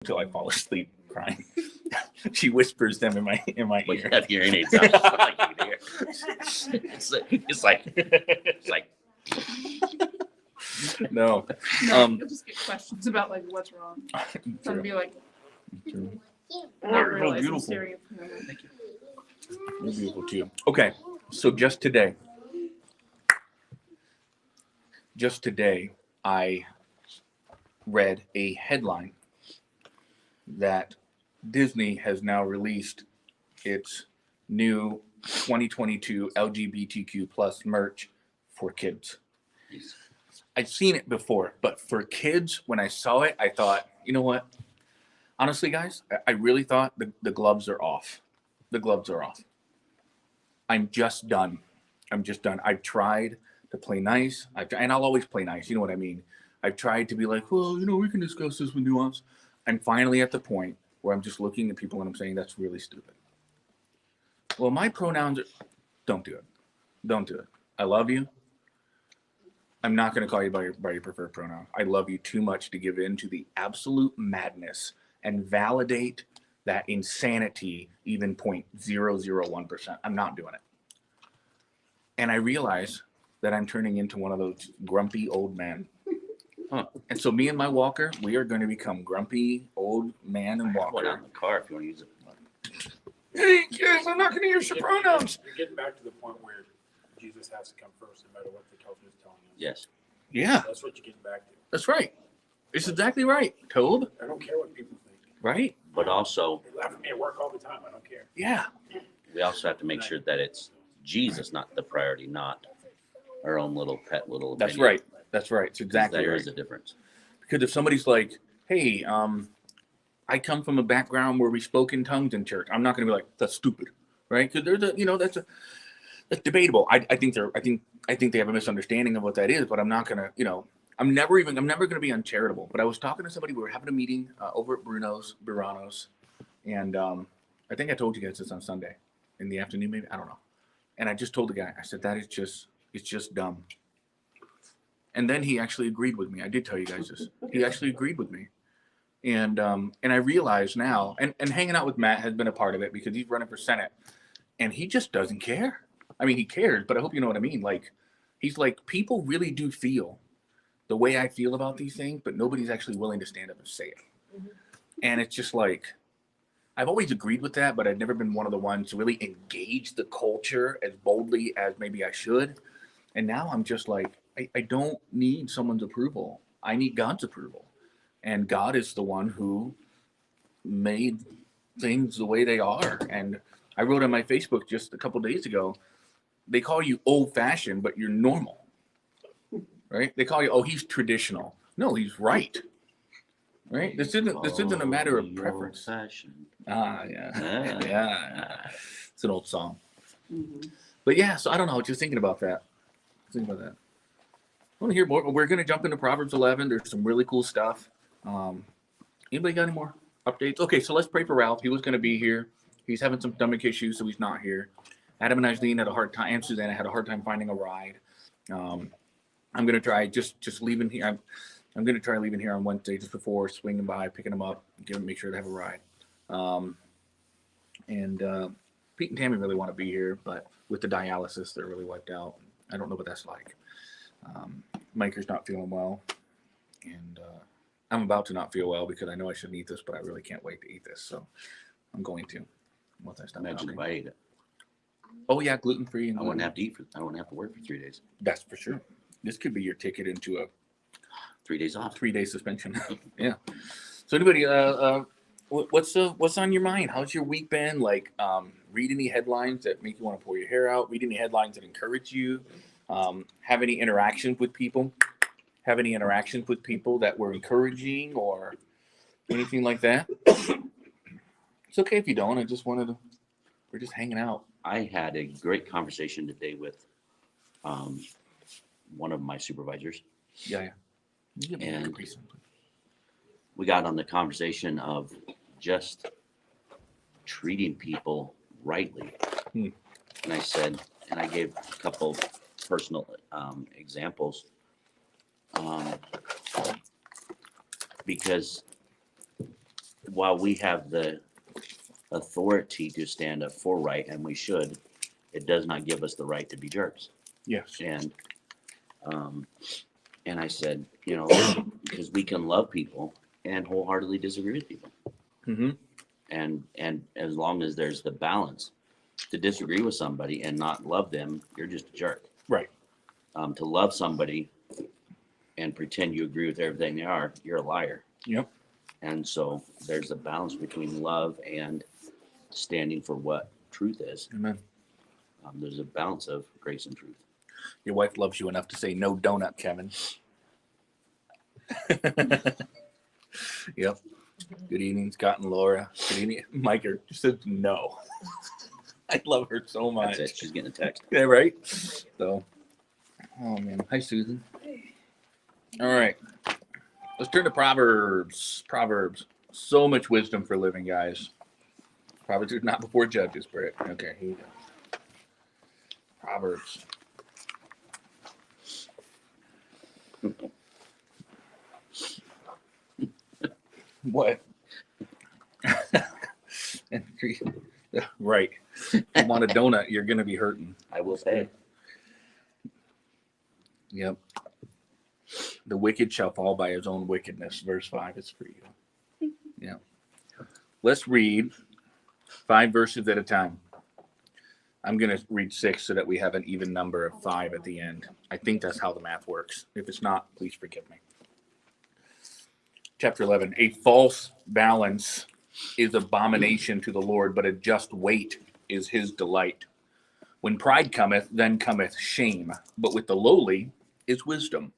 until I fall asleep crying. She whispers them in my Well, ear. you have hearing aids on. It's not like you can hear. It's like No. No, you'll just get questions about like what's wrong. Some be like, not realize I'm staring at the camera. Thank you. You're beautiful too. Okay, so just today, I read a headline that Disney has now released its new 2022 LGBTQ plus merch for kids. I'd seen it before, but for kids, when I saw it, I thought, you know what? Honestly, guys, I really thought the gloves are off. The gloves are off. I'm just done. I've tried to play nice, and I'll always play nice. You know what I mean? I've tried to be like, well, we can discuss this with nuance. I'm finally at the point where I'm just looking at people and I'm saying, that's really stupid. Well, my pronouns are, don't do it. Don't do it. I love you. I'm not going to call you by your preferred pronoun. I love you too much to give in to the absolute madness and validate that insanity even 0.001%. I'm not doing it. And I realize that I'm turning into one of those grumpy old men. And so me and my walker, we are going to become grumpy old man and walker. One out in the car if you want to use it. Hey, kids, I'm not going to use your pronouns. You're getting back to the point where Jesus has to come first, no matter what the culture is telling us. Yes. Yeah, That's what you're getting back to. that's right. It's exactly right, Toad. I don't care what people think. Right? But also, They laugh at me at work all the time. I don't care. Yeah. we also have to make sure that it's Jesus, not the priority, not our own little pet little. That's opinion. right. That's right. It's exactly There right. is a difference. Because if somebody's like, hey, I come from a background where we spoke in tongues in church, I'm not going to be like, that's stupid, right? Because there's that's debatable. I think they have a misunderstanding of what that is, but I'm not going to, I'm never going to be uncharitable. But I was talking to somebody, we were having a meeting over at Burano's, and I think I told you guys this on Sunday in the afternoon, maybe, I don't know. And I just told the guy, I said, it's just dumb. And then he actually agreed with me. I did tell you guys this. He actually agreed with me. And I realize now, and hanging out with Matt has been a part of it because he's running for Senate, and he just doesn't care. I mean, he cares, but I hope you know what I mean. Like, he's like, people really do feel the way I feel about these things, but nobody's actually willing to stand up and say it. Mm-hmm. And it's just like, I've always agreed with that, but I've never been one of the ones to really engage the culture as boldly as maybe I should. And now I'm just like, I don't need someone's approval. I need God's approval. And God is the one who made things the way they are. And I wrote on my Facebook just a couple days ago, they call you old-fashioned, but you're normal, right? They call you, oh, he's traditional. No, he's right, right? This isn't a matter of preference. Old-fashioned. Yeah. It's an old song. Mm-hmm. But yeah, so I don't know, just thinking about that. I want to hear more. We're going to jump into Proverbs 11. There's some really cool stuff. Anybody got any more updates? Okay, so let's pray for Ralph. He was going to be here. He's having some stomach issues, so he's not here. Adam and Eileen had a hard time, and Susanna had a hard time finding a ride. I'm going to try just leaving here. I'm going to try leaving here on Wednesday just before, swinging by, picking them up, make sure they have a ride. Pete and Tammy really want to be here, but with the dialysis, they're really wiped out. I don't know what that's like. Miker's not feeling well, and I'm about to not feel well because I know I shouldn't eat this, but I really can't wait to eat this, so I'm going to. Once I stop Imagine if I ate it. Oh yeah, gluten free. I wouldn't have to I wouldn't have to work for 3 days. That's for sure. This could be your ticket into a 3 days off. 3-day suspension. Yeah. So anybody, what's on your mind? How's your week been? Like, read any headlines that make you want to pull your hair out? Read any headlines that encourage you? Have any interactions with people? Have any interactions with people that were encouraging or anything like that? It's okay if you don't. I just wanted to. We're just hanging out. I had a great conversation today with one of my supervisors. Yeah. And we got on the conversation of just treating people rightly. And I said, and I gave a couple personal examples because while we have the authority to stand up for right, and we should, it does not give us the right to be jerks. Yes. And I said, you know, because we can love people and wholeheartedly disagree with people. Mm-hmm. And as long as there's the balance to disagree with somebody and not love them, you're just a jerk. Right. To love somebody and pretend you agree with everything they are, you're a liar. Yep. And so there's a balance between love and standing for what truth is. Amen. There's a balance of grace and truth. Your wife loves you enough to say no donut, Kevin. Yep. Good evening, Scott and Laura. Good evening. Micah just said no. I love her so much. That's it. She's getting a text. Yeah, right? So, oh man. Hi, Susan. All right. Let's turn to Proverbs. Proverbs. So much wisdom for living, guys. Proverbs is not before Judges, Britt. Okay, here you go. Proverbs. What? Right. If you want a donut, you're going to be hurting. I will pay. Yep. The wicked shall fall by his own wickedness. Verse 5 is for you. Yeah. Let's read 5 verses at a time. I'm going to read 6 so that we have an even number of 5 at the end. I think that's how the math works. If it's not, please forgive me. Chapter 11. A false balance is abomination to the Lord, but a just weight is his delight. When pride cometh, then cometh shame, but with the lowly is wisdom.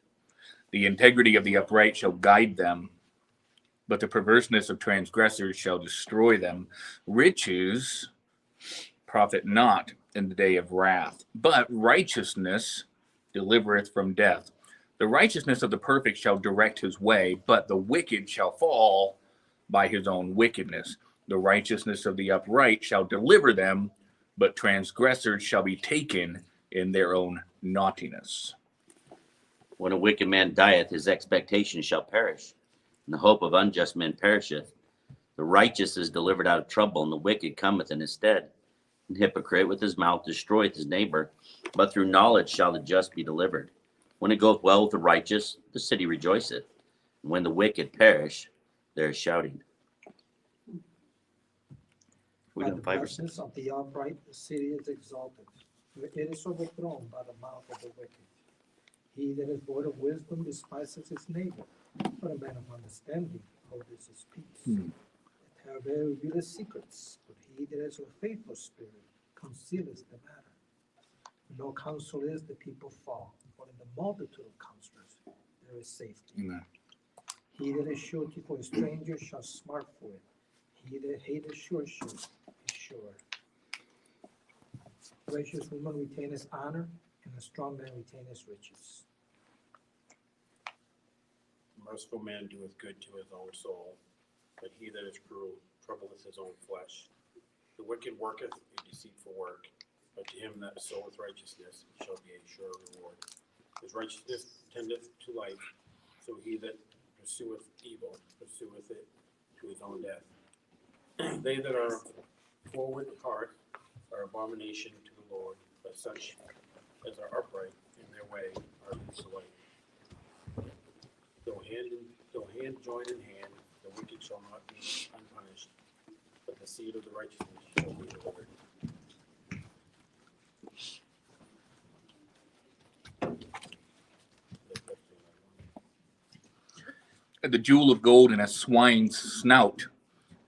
The integrity of the upright shall guide them, but the perverseness of transgressors shall destroy them. Riches profit not in the day of wrath, but righteousness delivereth from death. The righteousness of the perfect shall direct his way, but the wicked shall fall by his own wickedness. The righteousness of the upright shall deliver them, but transgressors shall be taken in their own naughtiness. When a wicked man dieth, his expectation shall perish, and the hope of unjust men perisheth. The righteous is delivered out of trouble, and the wicked cometh in his stead. An hypocrite with his mouth destroyeth his neighbor, but through knowledge shall the just be delivered. When it goeth well with the righteous, the city rejoiceth, and when the wicked perish, there is shouting. We By got the 5 or 6. presence of the upright, the city is exalted. It is overthrown by the mouth of the wicked. He that is void of wisdom despises his neighbor, but a man of understanding holdeth his peace. The talebearer revealeth secrets, but he that is of faithful spirit concealeth the matter. No counsel is, the people fall, but in the multitude of counselors there is safety. Amen. He that is surety for a stranger shall smart for it. He that hateth surety is sure. Gracious woman retaineth honor, and a strong man retaineth riches. Merciful man doeth good to his own soul, but he that is cruel troubleth his own flesh. The wicked worketh a deceitful work, but to him that soweth righteousness shall be a sure reward. His righteousness tendeth to life, so he that pursueth evil pursueth it to his own death. They that are forward of heart are abomination to the Lord, but such as are upright in their way are his delight. Though hand join in hand, the wicked shall not be unpunished, but the seed of the righteous shall be delivered. The jewel of gold in a swine's snout,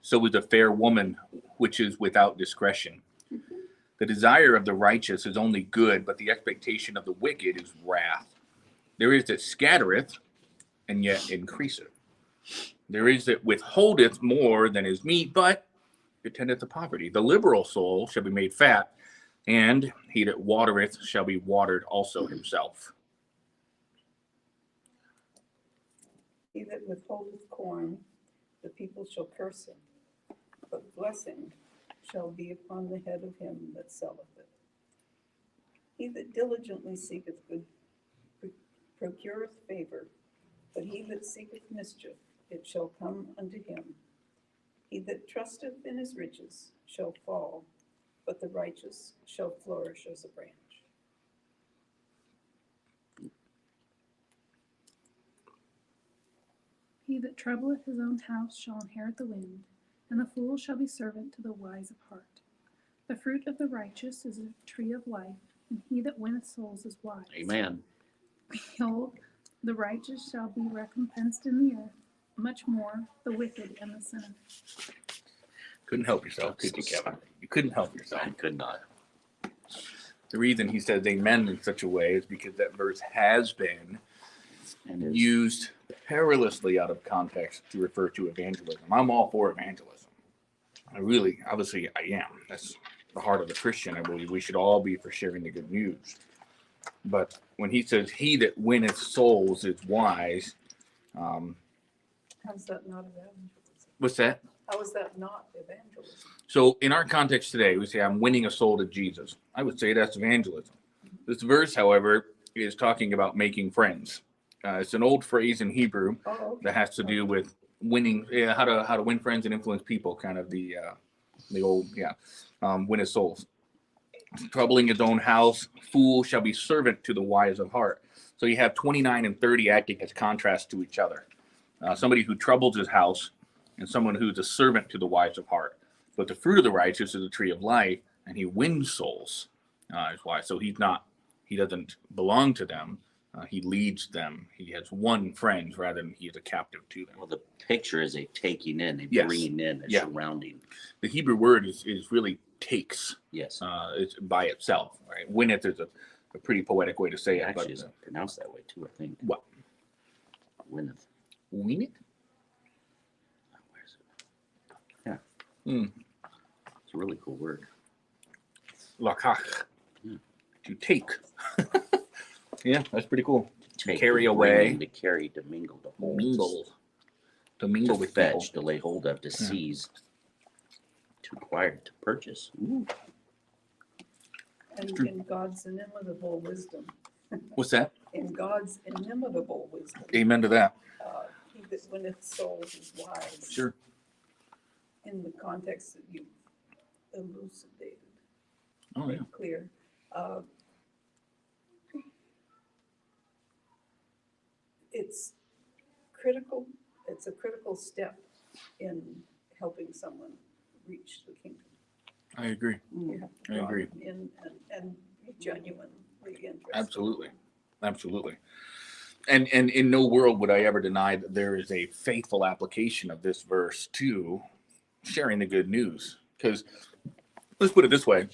so is a fair woman which is without discretion. The desire of the righteous is only good, but the expectation of the wicked is wrath. There is that scattereth, and yet increaseth. There is that withholdeth more than is meet, but it tendeth to poverty. The liberal soul shall be made fat, and he that watereth shall be watered also himself. He that withholdeth corn, the people shall curse him, but blessing shall be upon the head of him that selleth it. He that diligently seeketh good procureth favor, but he that seeketh mischief, it shall come unto him. He that trusteth in his riches shall fall, but the righteous shall flourish as a branch. He that troubleth his own house shall inherit the wind, and the fool shall be servant to the wise of heart. The fruit of the righteous is a tree of life, and he that winneth souls is wise. Amen. Behold, the righteous shall be recompensed in the earth, much more the wicked and the sinner. Couldn't help yourself, could you, Kevin? You couldn't help yourself. I could not. The reason he says amen in such a way is because that verse has been And is used perilously out of context to refer to evangelism. I'm all for evangelism. Obviously, I am. That's the heart of the Christian. I believe we should all be for sharing the good news. But when he says, he that winneth souls is wise, How's that not evangelism? what's that? How is that not evangelism? So in our context today, we say, I'm winning a soul to Jesus. I would say that's evangelism. This verse, however, is talking about making friends. It's an old phrase in Hebrew Oh, okay. that has to do with winning, how to win friends and influence people, kind of the old, win his souls. Troubling his own house, fool shall be servant to the wise of heart. So you have 29 and 30 acting as contrast to each other. Somebody who troubles his house and someone who's a servant to the wise of heart. But the fruit of the righteous is a tree of life, and he wins souls. Is why. So he doesn't belong to them. He leads them. He has won friends rather than he is a captive to them. Well, the picture is a taking in, a Yes. bringing in, a Yeah. surrounding. The Hebrew word is really takes. Yes. It's by itself. Right? Winneth is a pretty poetic way to say It it. actually But is pronounced that way too, I think. what? Winneth. Win it? Where is it? It's a really cool word. Lakach. Hmm. To take. Yeah, that's pretty cool. Take, Carry to away. bring in, to carry, to mingle, to hold, Mingle. To to mingle with fetch, people. to lay hold of, to seize, to acquire, to purchase. Ooh. And in God's inimitable wisdom, What's that? in God's inimitable wisdom, Amen to that. he that winneth souls is wise. Sure. In the context that you elucidated, Oh, yeah. made clear. It's critical, it's a critical step in helping someone reach the kingdom. I agree. You have to I draw agree. them in and be genuinely interested. Absolutely. Absolutely. And in no world would I ever deny that there is a faithful application of this verse to sharing the good news. Because let's put it this way.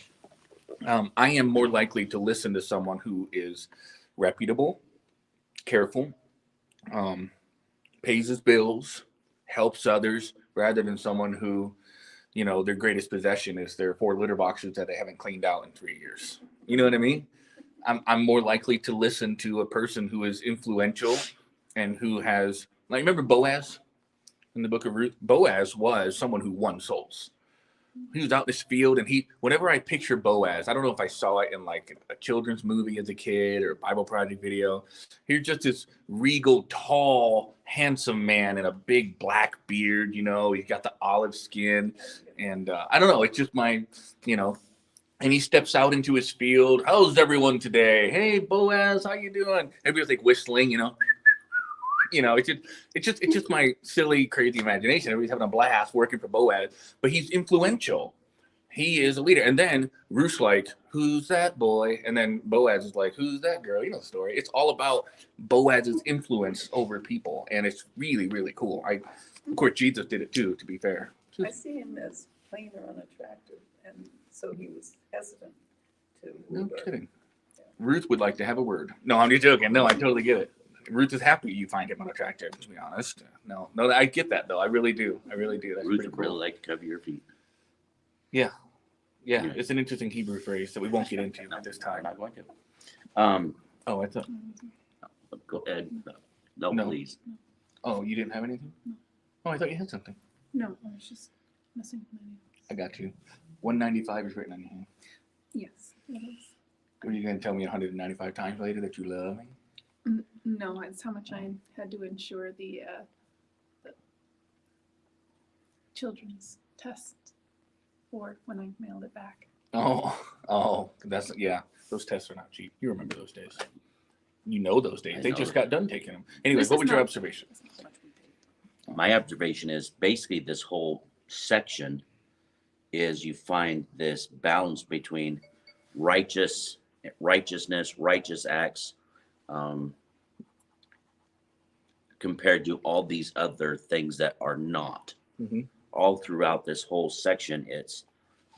I am more likely to listen to someone who is reputable, careful, pays his bills, helps others, rather than someone who, their greatest possession is their 4 litter boxes that they haven't cleaned out in 3 years. You know what I mean? I'm more likely to listen to a person who is influential and who has, like, remember Boaz in the book of Ruth? Boaz was someone who won souls. He was out in this field, and whenever I picture Boaz, I don't know if I saw it in like a children's movie as a kid or a Bible Project video. He's just this regal, tall, handsome man in a big black beard. He's got the olive skin, and I don't know. It's just my. And he steps out into his field. How's everyone today? Hey, Boaz, how you doing? Everybody's like whistling, it's just my silly, crazy imagination. Everybody's having a blast working for Boaz, but he's influential. He is a leader. And then Ruth's like, who's that boy? And then Boaz is like, who's that girl? You know the story. It's all about Boaz's influence over people. And it's really, really cool. Of course, Jesus did it too, to be fair. I see him as plain or unattractive, and so he was hesitant to. No kidding. Ruth would like to have a word. No, I'm just joking. No, I totally get it. Ruth is happy you find him unattractive, to be honest. No, I get that, though. I really do. That's Ruth pretty would cool. really like to cover your feet. Yeah. Yeah. It's an interesting Hebrew phrase that we won't get into at this I'm time. not going to. Oh, I thought. Go ahead. No, No. please. Oh, you didn't have anything? No. Oh, I thought you had something. No, I was just messing with my nails. I got you. 195 is written on your hand. Yes, it is. Are you going to tell me 195 times later that you love me? No, it's how much I had to insure the children's test board when I mailed it back. Oh, that's, yeah, those tests are not cheap. You remember those days. You know those days. I They know just it. got done taking them. Anyways, This what is was your not- observation? My observation is basically this whole section is you find this balance between righteousness, righteous acts, compared to all these other things that are not. Mhm. All throughout this whole section,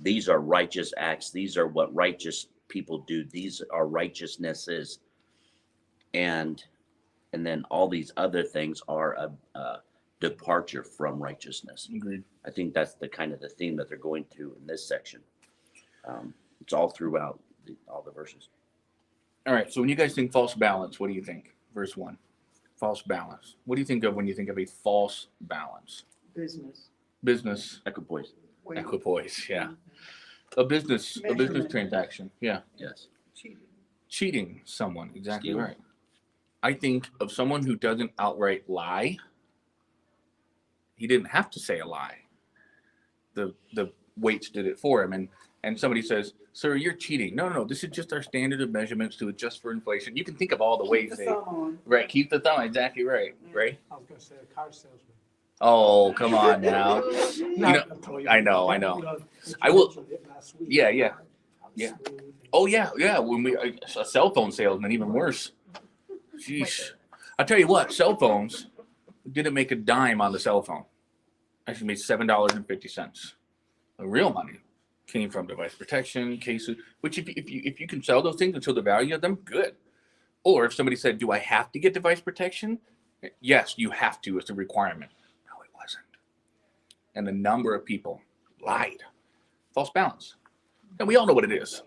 these are righteous acts. These are what righteous people do. These are righteousnesses, and then all these other things are a departure from righteousness. Agreed. I think that's the kind of the theme that they're going to in this section. It's all throughout all the verses. All right. So when you guys think false balance, what do you think? Verse 1. False balance. What do you think of when you think of a false balance? Business. Business Equipoise. Weight, equipoise. Yeah. A business Measurement. transaction. Yeah. Yes. cheating. Cheating someone. Exactly Stealing. right. I think of someone who doesn't outright lie. He didn't have to say a lie. The weights did it for him. And somebody says, "Sir, you're cheating." No. This is just our standard of measurements to adjust for inflation. You can think of all the ways Keep the they. thumb on. Right. Keep the thumb. Exactly right. Right. I was gonna say a car salesman. Oh, come on now. I know. I will- Yeah. Yeah. Oh yeah. When a cell phone salesman, even worse. Jeez. I'll tell you what, cell phones didn't make a dime on the cell phone. Actually made $7.50. The real money came from device protection, cases, which if you can sell those things and show the value of them, good. Or if somebody said, "Do I have to get device protection?" Yes, you have to. It's a requirement. No, it wasn't. And the number of people lied. False balance. And we all know what it is.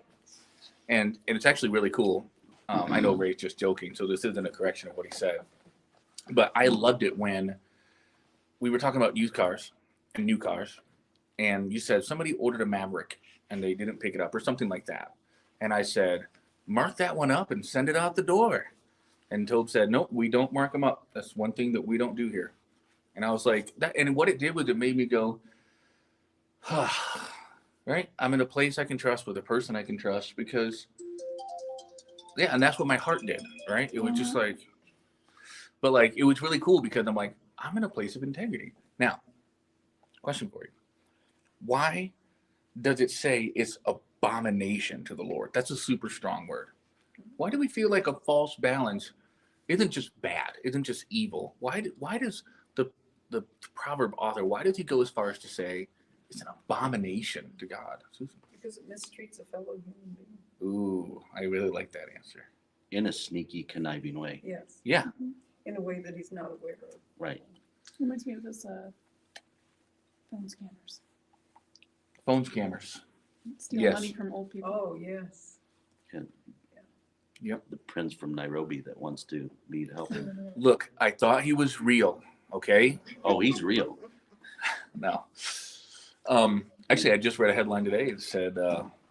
And it's actually really cool. I know Ray's just joking, so this isn't a correction of what he said. But I loved it when we were talking about used cars and new cars, and you said somebody ordered a Maverick and they didn't pick it up or something like that. And I said, mark that one up and send it out the door. And Tobe said, nope, we don't mark them up. That's one thing that we don't do here. And I was like, that. And what it did was it made me go, right? I'm in a place I can trust with a person I can trust because, yeah, and that's what my heart did, right? It was just like, but like, it was really cool because I'm like, I'm in a place of integrity. Now, question for you. Why does it say it's abomination to the Lord? That's a super strong word. Why do we feel like a false balance isn't just bad, isn't just evil? Why does the proverb author, why does he go as far as to say it's an abomination to God? Susan? Because it mistreats a fellow human being. Ooh, I really like that answer. In a sneaky, conniving way. Yes, Yeah. in a way that he's not aware of. Right. Reminds me of those phone scammers. Phone scammers. Steal Yes. money from old people. Oh, yes. The prince from Nairobi that wants to need help. Look, I thought he was real. Okay. Oh, he's real. No. Actually, I just read a headline today. It said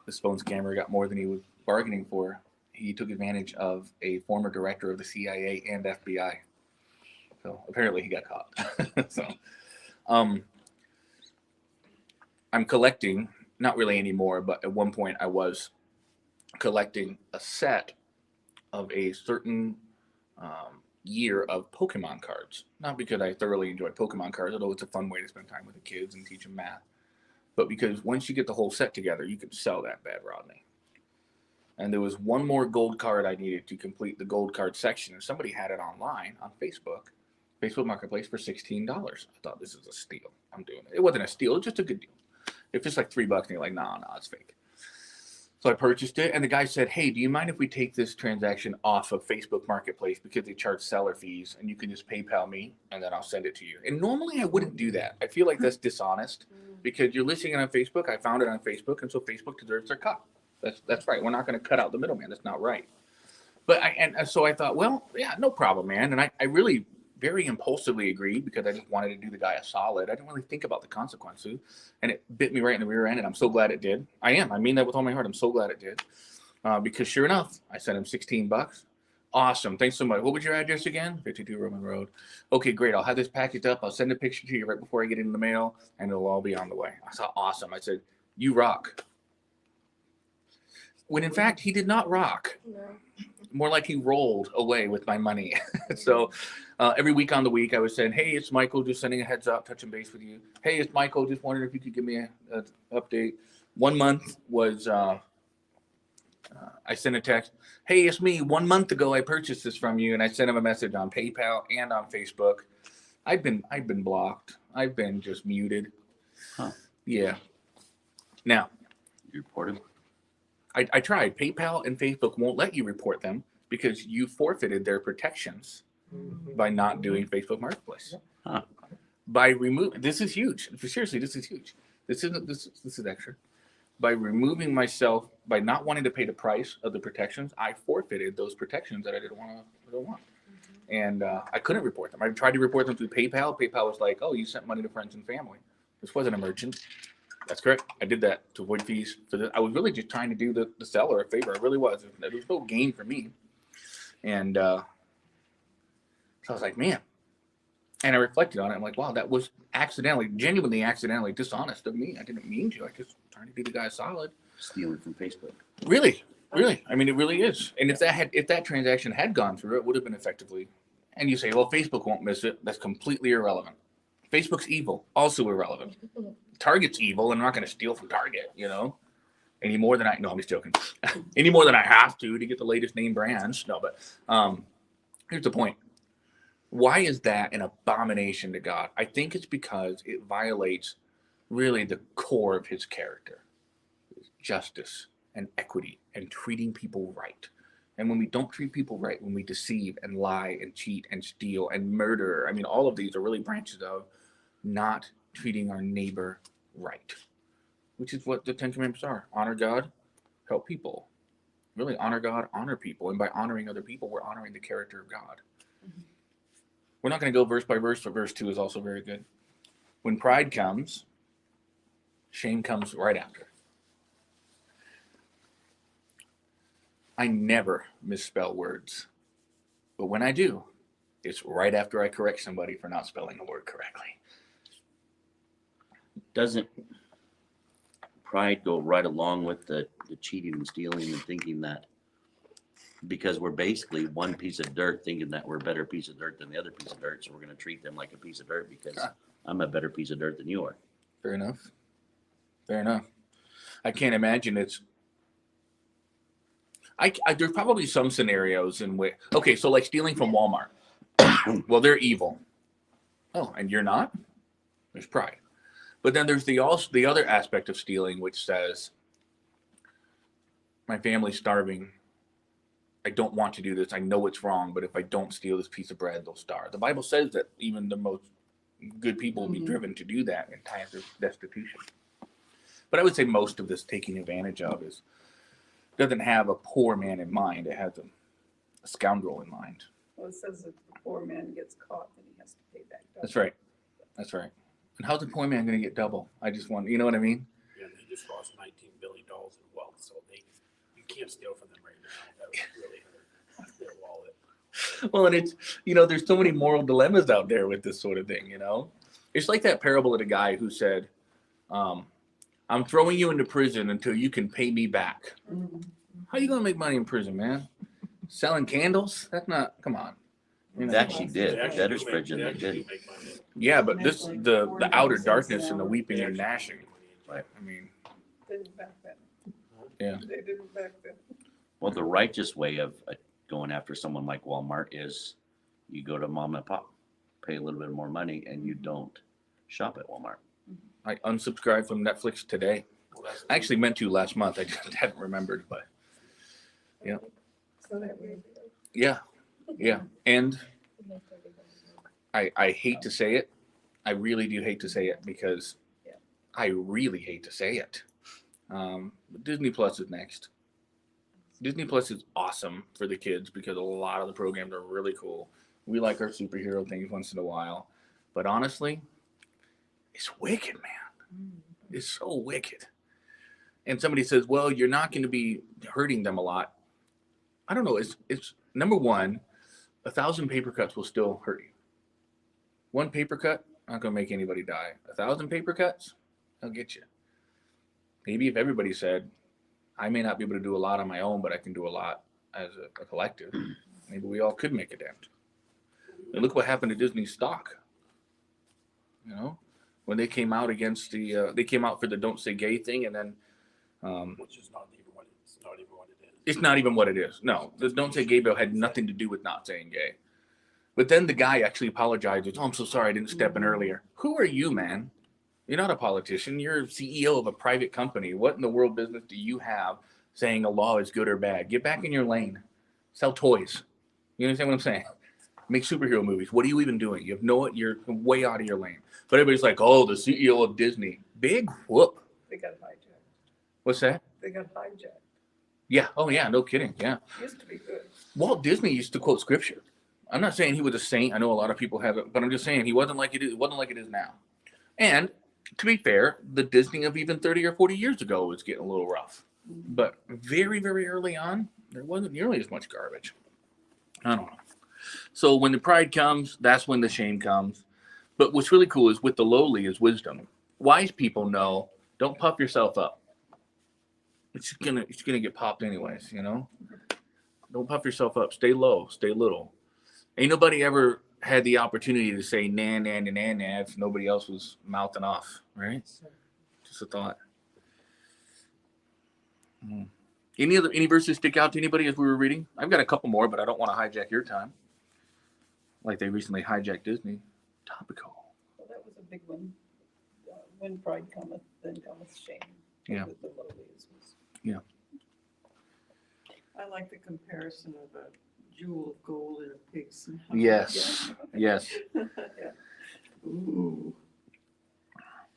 this phone scammer got more than he was bargaining for. He took advantage of a former director of the CIA and FBI. So apparently he got caught. So I'm collecting, not really anymore, but at one point I was collecting a set of a certain year of Pokemon cards. Not because I thoroughly enjoy Pokemon cards, although it's a fun way to spend time with the kids and teach them math, but because once you get the whole set together, you can sell that bad, Rodney. And there was one more gold card I needed to complete the gold card section, and somebody had it online on Facebook Marketplace for $16. I thought, this is a steal. I'm doing it. It wasn't a steal, it was just a good deal. If it's like $3 and you're like, no, it's fake. So I purchased it, and the guy said, hey, do you mind if we take this transaction off of Facebook Marketplace because they charge seller fees, and you can just PayPal me, and then I'll send it to you. And normally I wouldn't do that. I feel like that's dishonest because you're listing it on Facebook. I found it on Facebook, and so Facebook deserves their cut. That's right. We're not going to cut out the middleman. That's not right. But so I thought, well, yeah, no problem, man. And I really very impulsively agreed because I just wanted to do the guy a solid. I didn't really think about the consequences, and it bit me right in the rear end, and I'm so glad it did. I mean that with all my heart. I'm so glad it did because sure enough, I sent him $16. Awesome. Thanks so much. What was your address again? 52 Roman Road. Okay, great. I'll have this packaged up. I'll send a picture to you right before I get it in the mail, and it'll all be on the way. I said, awesome. I said, you rock. When in fact, he did not rock. No. More like he rolled away with my money. So every week on the week, I was saying, hey, it's Michael, just sending a heads up, touching base with you. Hey, it's Michael, just wondering if you could give me an update. 1 month was, I sent a text, hey, it's me. 1 month ago, I purchased this from you. And I sent him a message on PayPal and on Facebook. I've been blocked. I've been just muted. Huh. Yeah. Now, You reported? I tried. PayPal and Facebook won't let you report them because you forfeited their protections by not doing Facebook Marketplace. Huh. By removing, this is huge. Seriously, this is huge. This is extra. By removing myself, by not wanting to pay the price of the protections, I forfeited those protections that I didn't want. And I couldn't report them. I tried to report them through PayPal. PayPal was like, "Oh, you sent money to friends and family. This wasn't a merchant." That's correct. I did that to avoid fees for this. I was really just trying to do the seller a favor. I really was. There was no gain for me. And so I was like, man. And I reflected on it. I'm like, wow, that was genuinely accidentally dishonest of me. I didn't mean to. I just trying to do the guy solid. Stealing from Facebook. Really. I mean, it really is. And if that transaction had gone through, it would have been effectively. And you say, well, Facebook won't miss it. That's completely irrelevant. Facebook's evil, also irrelevant. Target's evil, and I'm not going to steal from Target, any more than I'm just joking. Any more than I have to get the latest name brands. No, but here's the point. Why is that an abomination to God? I think it's because it violates really the core of his character, justice and equity and treating people right. And when we don't treat people right, when we deceive and lie and cheat and steal and murder, I mean, all of these are really branches of not treating our neighbor right, which is what the 10 Commandments are. Honor God, help people. Really honor God, honor people. And by honoring other people, we're honoring the character of God. Mm-hmm. We're not going to go verse by verse, but verse 2 is also very good. When pride comes, shame comes right after. I never misspell words, but when I do, it's right after I correct somebody for not spelling a word correctly. Doesn't pride go right along with the cheating and stealing and thinking that because we're basically one piece of dirt, thinking that we're a better piece of dirt than the other piece of dirt, so we're going to treat them like a piece of dirt because I'm a better piece of dirt than you are. Fair enough. I can't imagine there's probably some scenarios in which, okay, so like stealing from Walmart. Well, they're evil. Oh, and you're not? There's pride. But then there's the other aspect of stealing, which says, my family's starving. I don't want to do this. I know it's wrong, but if I don't steal this piece of bread, they'll starve. The Bible says that even the most good people will be driven to do that in times of destitution. But I would say most of this taking advantage of doesn't have a poor man in mind. It has a scoundrel in mind. Well, it says if the poor man gets caught, then he has to pay back double. That's right. And how's the poor man going to get double? I just want, you know what I mean? Yeah, they just lost $19 billion in wealth, so you can't steal from them right now. That would really hurt their wallet. Well, and it's, there's so many moral dilemmas out there with this sort of thing, It's like that parable of the guy who said, I'm throwing you into prison until you can pay me back. Mm-hmm. How are you going to make money in prison, man? Selling candles? That's not, come on. They actually did. Debtor's prison, they did. Yeah, but the outer darkness and the weeping and gnashing. Right. I mean. They didn't back then. Yeah. They didn't back then. Well, the righteous way of going after someone like Walmart is you go to mom and pop, pay a little bit more money, and you don't shop at Walmart. I unsubscribed from Netflix today. I actually meant to last month. I just hadn't remembered, but yeah. So that way. Yeah. And I hate to say it. I really do hate to say it because I really hate to say it. Disney Plus is next. Disney Plus is awesome for the kids because a lot of the programs are really cool. We like our superhero things once in a while. But honestly, it's wicked, man. It's so wicked. And somebody says, well, you're not going to be hurting them a lot. I don't know. number one, 1,000 paper cuts will still hurt you. One paper cut, not going to make anybody die. 1,000 paper cuts, I'll get you. Maybe if everybody said, I may not be able to do a lot on my own, but I can do a lot as a collective, maybe we all could make a dent. And look what happened to Disney's stock. You know, when they came out against they came out for the Don't Say Gay thing, and then Which is not even what it's not even what it is. it's not even what it is. No, the Don't Say Gay bill had nothing to do with not saying gay. But then the guy actually apologized. Oh, I'm so sorry I didn't step in earlier. Who are you, man? You're not a politician. You're CEO of a private company. What in the world business do you have saying a law is good or bad? Get back in your lane. Sell toys. You understand what I'm saying? Make superhero movies. What are you even doing? You have you're way out of your lane. But everybody's like, oh, the CEO of Disney. Big whoop. They got hijacked. What's that? They got hijacked. Yeah. Oh, yeah. No kidding. Yeah. Used to be good. Walt Disney used to quote scripture. I'm not saying he was a saint. I know a lot of people have it, but I'm just saying he wasn't like it is. It wasn't like it is now. And to be fair, the Disney of even 30 or 40 years ago was getting a little rough. But very, very early on, there wasn't nearly as much garbage. I don't know. So when the pride comes, that's when the shame comes. But what's really cool is with the lowly is wisdom. Wise people know, don't puff yourself up. It's gonna get popped anyways, you know? Don't puff yourself up. Stay low, stay little. Ain't nobody ever had the opportunity to say nah, nah, nah, nah, nah if nobody else was mouthing off, right? Just a thought. Any verses stick out to anybody as we were reading? I've got a couple more, but I don't want to hijack your time. Like they recently hijacked Disney. Topical. Well, that was a big one. When pride cometh, then cometh shame. Yeah. With the lowly is wisdom. Yeah. I like the comparison of a jewel of gold in a pig's snout. Yes. Yes. Yeah. Ooh.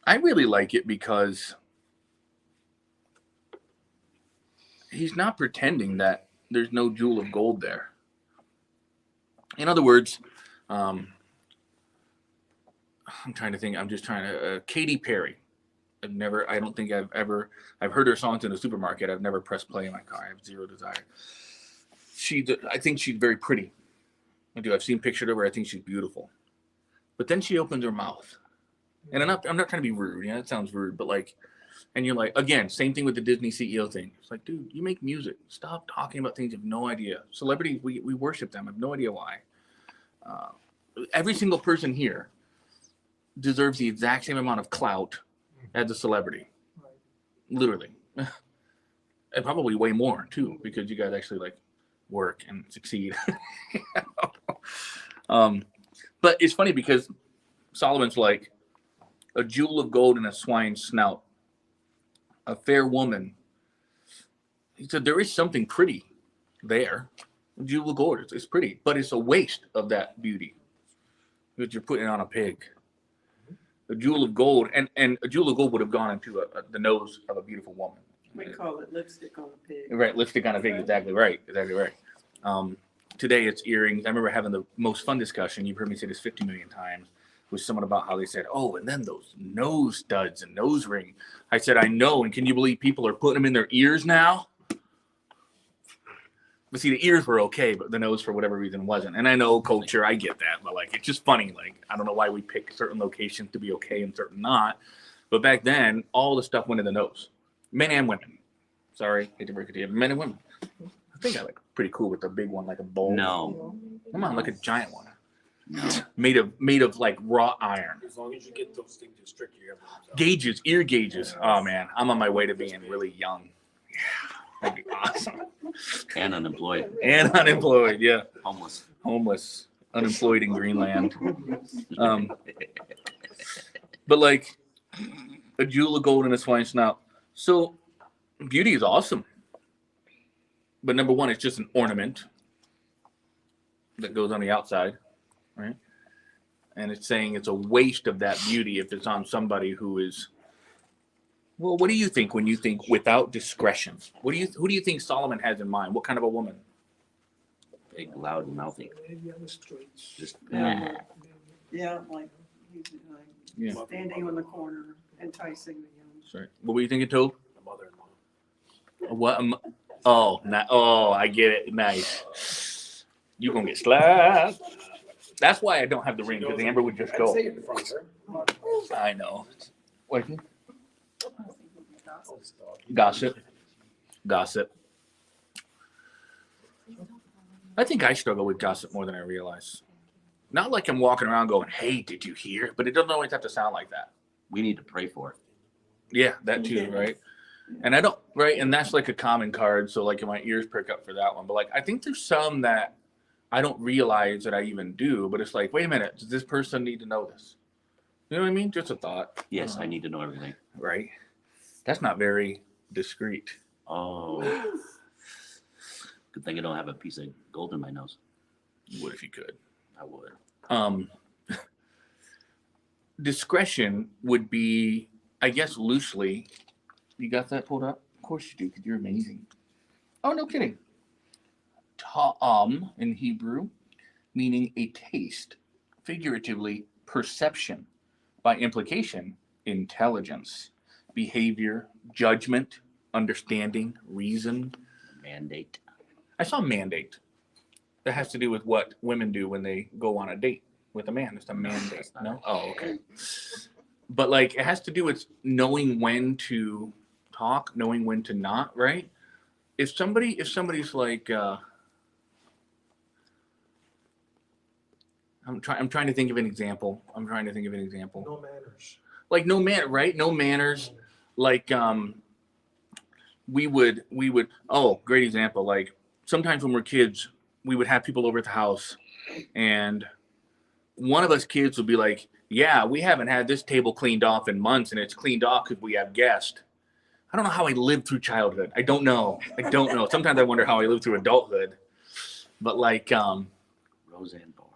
I really like it because he's not pretending that there's no jewel of gold there. In other words, I'm trying to think. I'm just trying to. Katy Perry. I don't think I've heard her songs in the supermarket. I've never pressed play in my car. I have zero desire. I think she's very pretty. I do. I've seen pictures of her. I think she's beautiful. But then she opens her mouth. And I'm not trying to be rude. Yeah, that sounds rude. But like, and you're like, again, same thing with the Disney CEO thing. It's like, dude, you make music. Stop talking about things you have no idea. Celebrities, we worship them. I have no idea why. Every single person here deserves the exact same amount of clout as a celebrity. Right. Literally. And probably way more too, because you guys actually like work and succeed. But it's funny because Solomon's like a jewel of gold in a swine's snout, a fair woman. He said there is something pretty there. A jewel of gold, it's pretty, but it's a waste of that beauty that you're putting on a pig. A jewel of gold, and a jewel of gold would have gone into the nose of a beautiful woman. We call it lipstick on a pig. Right, lipstick on a pig. Exactly right. Today it's earrings. I remember having the most fun discussion. You've heard me say this 50 million times. With someone about how they said, oh, and then those nose studs and nose ring. I said, I know, and can you believe people are putting them in their ears now? But see, the ears were okay, but the nose for whatever reason wasn't. And I know culture, I get that, but like it's just funny. Like I don't know why we pick certain locations to be okay and certain not. But back then, all the stuff went in the nose, men and women. Sorry, hate to break it to you, men and women. I think I look pretty cool with the big one, like a bowl. No. Come on, like a giant one. No. Made of like wrought iron. As long as you get those things to strict, you have them. Gauges, ear gauges. Oh man, I'm on my way to being really young. Yeah, that'd be awesome. And unemployed. And unemployed, yeah. Homeless. Unemployed in Greenland. But like a jewel of gold in a swine's snout. So beauty is awesome. But number one, it's just an ornament that goes on the outside, right? And it's saying it's a waste of that beauty if it's on somebody who is, well, what do you think when you think without discretion? Who do you think Solomon has in mind? What kind of a woman? Big, loud, and mouthy. Maybe on the streets. Just Yeah, like he's like Yeah. standing on the corner, enticing the young. Sorry. What were you thinking, Tobe? The mother-in-law. What? I get it. Nice. You gonna get slapped. That's why I don't have the ring, because Amber would just I'd go. say it in front of her. I know. What? I was thinking gossip. Gossip. I think I struggle with gossip more than I realize. Not like I'm walking around going, "Hey, did you hear?" But it doesn't always have to sound like that. We need to pray for it. Yeah, that too, right? And I don't, right? And that's like a common card, so like my ears perk up for that one. But like, I think there's some that I don't realize that I even do, but it's like, wait a minute, does this person need to know this? You know what I mean? Just a thought. Yes, I need to know everything. Right? That's not very discreet. Oh. Good thing I don't have a piece of gold in my nose. You would if you could. I would. Discretion would be, I guess, loosely. You got that pulled up? Of course you do, because you're amazing. Oh, no kidding. Ta'am in Hebrew, meaning a taste, figuratively perception, by implication, intelligence, behavior, judgment, understanding, reason. Mandate. I saw mandate. That has to do with what women do when they go on a date with a man. It's a mandate. No? Oh, okay. But like it has to do with knowing when to talk, knowing when to not, right? If somebody's like I'm trying to think of an example. No manners. Like no man, right? No manners. Like we would great example. Like sometimes when we're kids, we would have people over at the house and one of us kids would be like, yeah, we haven't had this table cleaned off in months and it's cleaned off because we have guests. I don't know how I lived through childhood. I don't know. Sometimes I wonder how I lived through adulthood. But like Roseanne Barr.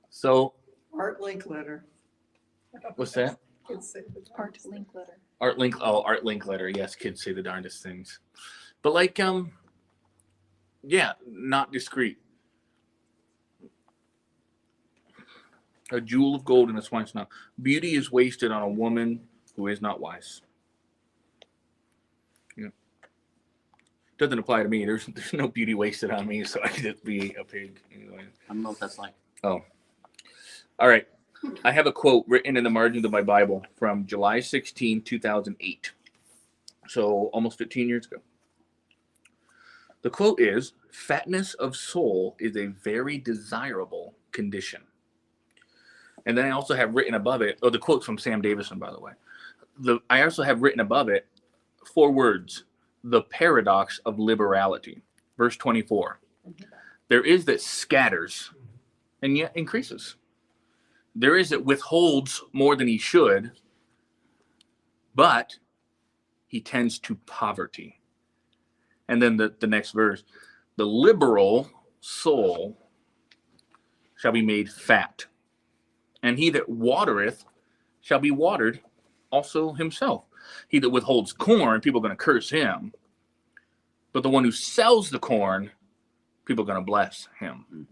So Art Linkletter. what's that? Kids say the Art darndest thing. Linkletter. Art Linkletter. Yes, kids say the darndest things. But like yeah, not discreet. A jewel of gold in a swine's mouth. Beauty is wasted on a woman who is not wise. Yeah. Doesn't apply to me. There's no beauty wasted on me, so I could just be a pig. Anyway. I don't know what that's like. Oh. All right. I have a quote written in the margins of my Bible from July 16, 2008. So almost 15 years ago. The quote is, "Fatness of soul is a very desirable condition." And then I also have written above it, the quote's from Sam Davison, by the way. I also have written above it 4 words, the paradox of liberality. Verse 24. There is that scatters and yet increases. There is that withholds more than he should, but he tends to poverty. And then the next verse, the liberal soul shall be made fat. And he that watereth shall be watered also himself. He that withholds corn, people are going to curse him. But the one who sells the corn, people are going to bless him.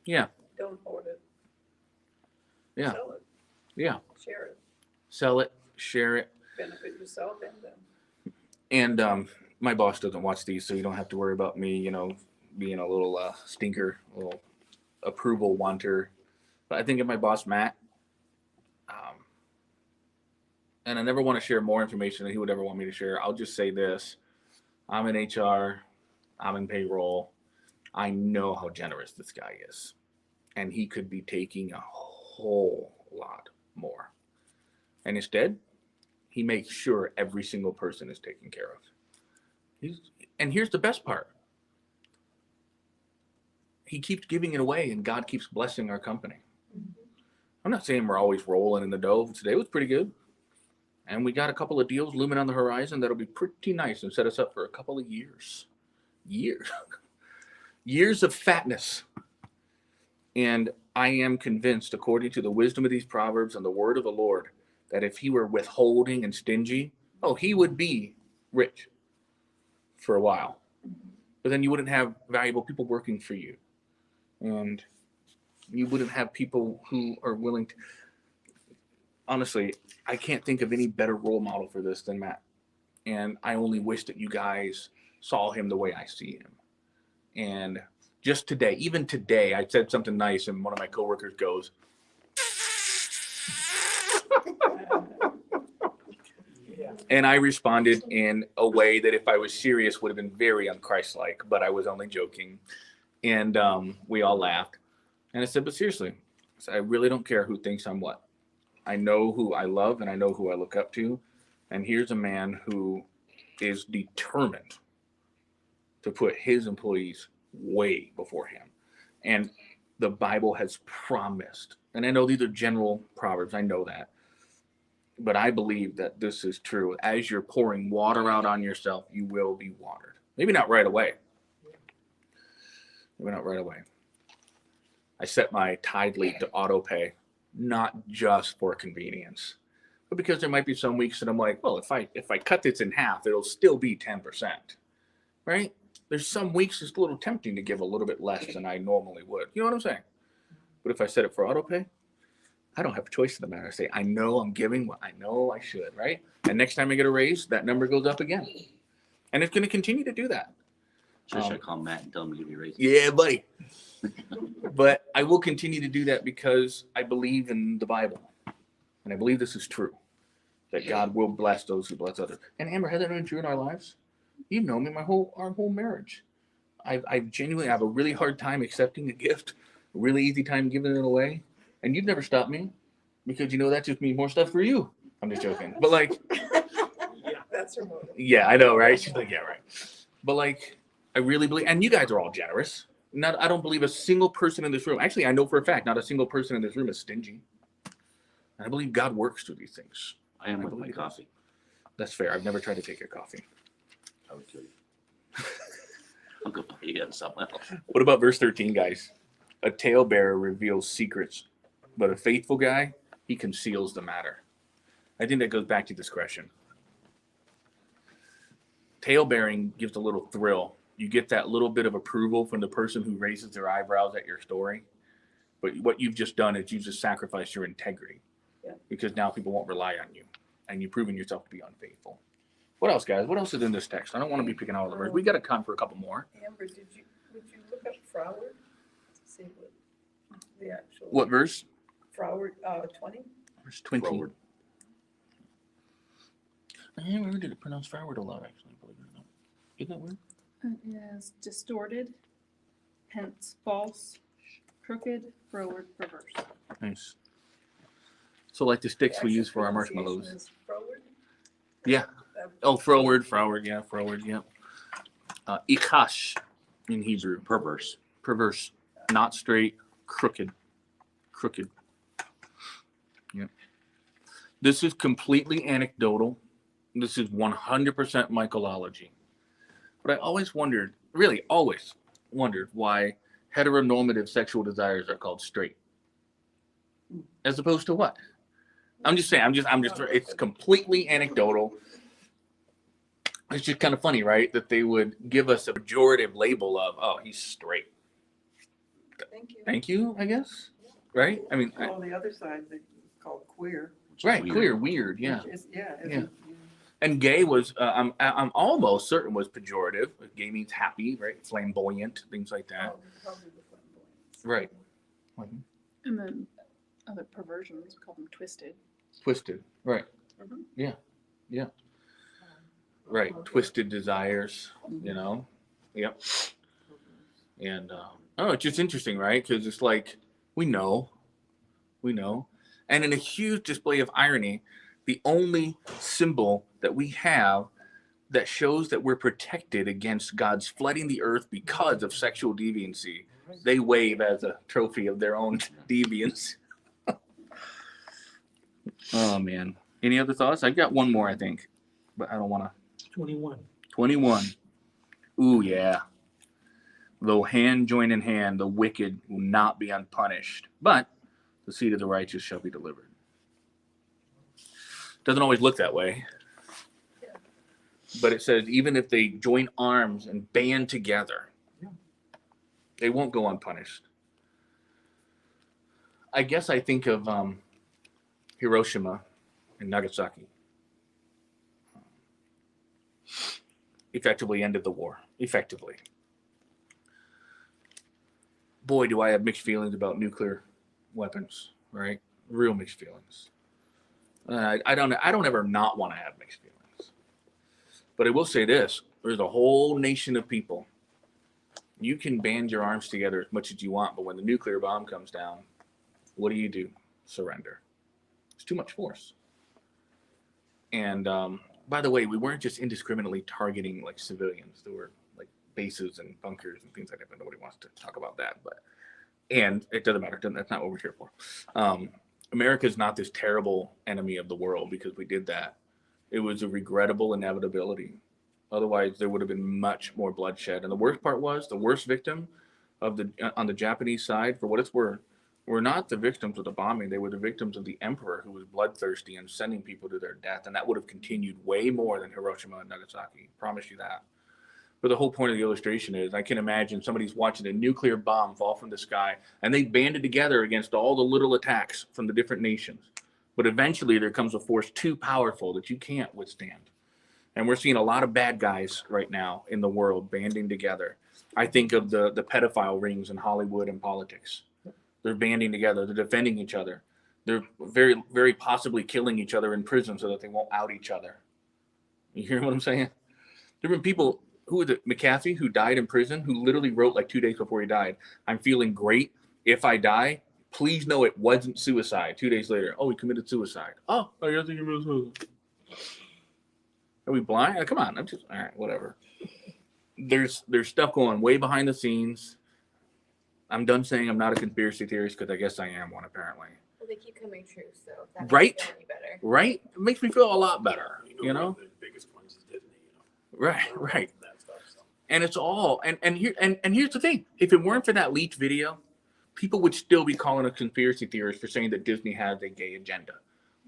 Yeah. Don't hoard it. Yeah. Sell it. Yeah. Share it. Sell it, share it. Benefit yourself and them. And my boss doesn't watch these, so you don't have to worry about me, being a little stinker, a little approval wanter. But I think of my boss, Matt, and I never want to share more information than he would ever want me to share. I'll just say this. I'm in HR. I'm in payroll. I know how generous this guy is. And he could be taking a whole lot more. And instead, he makes sure every single person is taken care of. And here's the best part. He keeps giving it away and God keeps blessing our company. I'm not saying we're always rolling in the dough. Today was pretty good. And we got a couple of deals looming on the horizon that'll be pretty nice and set us up for a couple of years. Years of fatness. And I am convinced, according to the wisdom of these proverbs and the word of the Lord, that if he were withholding and stingy, he would be rich for a while. But then you wouldn't have valuable people working for you. And you wouldn't have people who are willing to. honestly, I can't think of any better role model for this than Matt. And I only wish that you guys saw him the way I see him. And just today, even today, I said something nice, and one of my coworkers goes, and I responded in a way that if I was serious would have been very unchristlike, but I was only joking. And we all laughed. And I said, but seriously, I said, I really don't care who thinks I'm what. I know who I love and I know who I look up to. And here's a man who is determined to put his employees way before him. And the Bible has promised, and I know these are general proverbs, I know that, but I believe that this is true. As you're pouring water out on yourself, you will be watered. Maybe not right away. Maybe not right away. I set my Tide Lead to auto pay, not just for convenience, but because there might be some weeks that I'm like, well, if I cut this in half, it'll still be 10%, right? There's some weeks it's a little tempting to give a little bit less than I normally would. You know what I'm saying? But if I set it for auto pay, I don't have a choice in the matter. I say, I know I'm giving what I know I should, right? And next time I get a raise, that number goes up again. And it's going to continue to do that. Should I call Matt and tell him to give you a raise? Yeah, buddy. But I will continue to do that because I believe in the Bible. And I believe this is true. That God will bless those who bless others. And Amber, has that been true in our lives? You've known me our whole marriage. I genuinely have a really hard time accepting a gift, a really easy time giving it away. And you've never stopped me because you know that just means more stuff for you. I'm just joking. But like, That's her motive. yeah, I know, right? She's like, yeah, right. But like, I really believe, and you guys are all generous. I don't believe a single person in this room. Actually, I know for a fact, not a single person in this room is stingy. And I believe God works through these things. I am with my coffee. That's fair. I've never tried to take your coffee. I would kill you. I'll go buy you something else. What about verse 13, guys? A talebearer reveals secrets, but a faithful guy, he conceals the matter. I think that goes back to discretion. Talebearing gives a little thrill. You get that little bit of approval from the person who raises their eyebrows at your story. But what you've just done is you've just sacrificed your integrity. Yeah. Because now people won't rely on you. And you've proven yourself to be unfaithful. What else, guys? What else is in this text? I don't want to be picking out all the words. We got time for a couple more. Amber, would you look up Froward? To see what the actual. What verse? Froward, 20? Verse 20. Forward. I never did it pronounce forward a lot, actually. Isn't that weird? It is distorted, hence false, crooked, froward, perverse. Nice. So like the sticks The we actual use for our pronunciation marshmallows. is Froward? Yeah. Oh, froward, yeah. Ikash in Hebrew. Perverse. Perverse. Not straight, crooked. Yeah. This is completely anecdotal. This is 100% mycology. But I always wondered why heteronormative sexual desires are called straight. As opposed to what? I'm just saying, it's completely anecdotal. It's just kind of funny, right? That they would give us a pejorative label of, oh, he's straight. Thank you. Thank you, I guess. Right? I mean, On the other side, they call queer. right, Weird. clear, weird, yeah. Which is, yeah. Yeah. And gay was, I'm almost certain was pejorative. Gay means happy, right? Flamboyant, things like that. Oh, probably the flamboyance. Right. And then other perversions, we call them twisted. Twisted, right. Mhm. Yeah. Right. Twisted desires, you know? Yep. And, it's just interesting, right? Because it's like, we know. And in a huge display of irony, the only symbol that we have that shows that we're protected against God's flooding the earth because of sexual deviancy, they wave as a trophy of their own deviance. Oh, man. Any other thoughts? I got one more, I think, but I don't want to. 21. Ooh, yeah. Though hand join in hand, the wicked will not be unpunished, but the seed of the righteous shall be delivered. Doesn't always look that way. But it says even if they join arms and band together, they won't go unpunished. I guess I think of Hiroshima and Nagasaki effectively ended the war. Effectively. Boy, do I have mixed feelings about nuclear weapons, right? Real mixed feelings. I don't ever not want to have mixed feelings. But I will say this, there's a whole nation of people. You can band your arms together as much as you want, but when the nuclear bomb comes down, what do? Surrender. It's too much force. And by the way, we weren't just indiscriminately targeting like civilians. There were like bases and bunkers and things like that, but nobody wants to talk about that. And it doesn't matter. That's not what we're here for. America is not this terrible enemy of the world because we did that. It was a regrettable inevitability. Otherwise, there would have been much more bloodshed. And the worst part was the worst victim on the Japanese side, for what it's worth, were not the victims of the bombing. They were the victims of the emperor who was bloodthirsty and sending people to their death. And that would have continued way more than Hiroshima and Nagasaki. Promise you that. But the whole point of the illustration is I can imagine somebody's watching a nuclear bomb fall from the sky and they banded together against all the little attacks from the different nations. But eventually there comes a force too powerful that you can't withstand. And we're seeing a lot of bad guys right now in the world banding together. I think of the pedophile rings in Hollywood and politics. They're banding together. They're defending each other. They're very, very possibly killing each other in prison so that they won't out each other. You hear what I'm saying? There have been people, who was it, McAfee, who died in prison, who literally wrote like 2 days before he died, I'm feeling great. If I die, please know it wasn't suicide. 2 days later, oh, he committed suicide. Oh, I guess he committed suicide. Are we blind? Come on, I'm just, all right, whatever. There's stuff going way behind the scenes. I'm done saying I'm not a conspiracy theorist because I guess I am one apparently. Well, they keep coming true, so if that Right? makes you feel any better. Right? It makes me feel a lot better, you know? One of the biggest ones is Disney, you know. Right. That stuff, so. And it's all and here's the thing. If it weren't for that leaked video, people would still be calling a conspiracy theorist for saying that Disney has a gay agenda.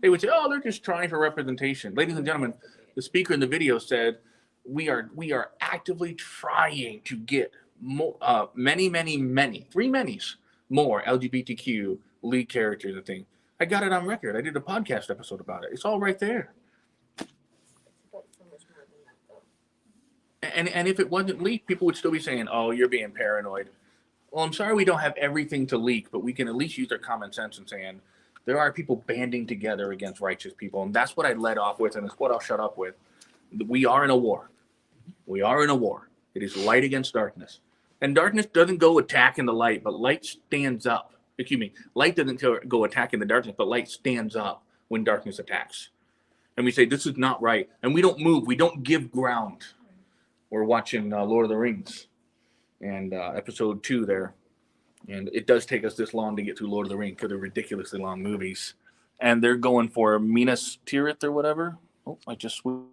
They would say, oh, they're just trying for representation. Ladies and gentlemen, the speaker in the video said, we are actively trying to get more, many more LGBTQ lead characters and things. I got it on record. I did a podcast episode about it. It's all right there. It's about so much more than that, though. And if it wasn't leaked, people would still be saying, oh, you're being paranoid. Well, I'm sorry we don't have everything to leak, but we can at least use our common sense and saying there are people banding together against righteous people. And that's what I led off with, and it's what I'll shut up with. We are in a war. We are in a war. It is light against darkness. And darkness doesn't go attacking the light, but light stands up. Excuse me. Light doesn't go attacking the darkness, but light stands up when darkness attacks. And we say, this is not right. And we don't move. We don't give ground. We're watching Lord of the Rings and episode 2 there. And it does take us this long to get through Lord of the Rings because they're ridiculously long movies. And they're going for Minas Tirith or whatever. Oh, I just switched.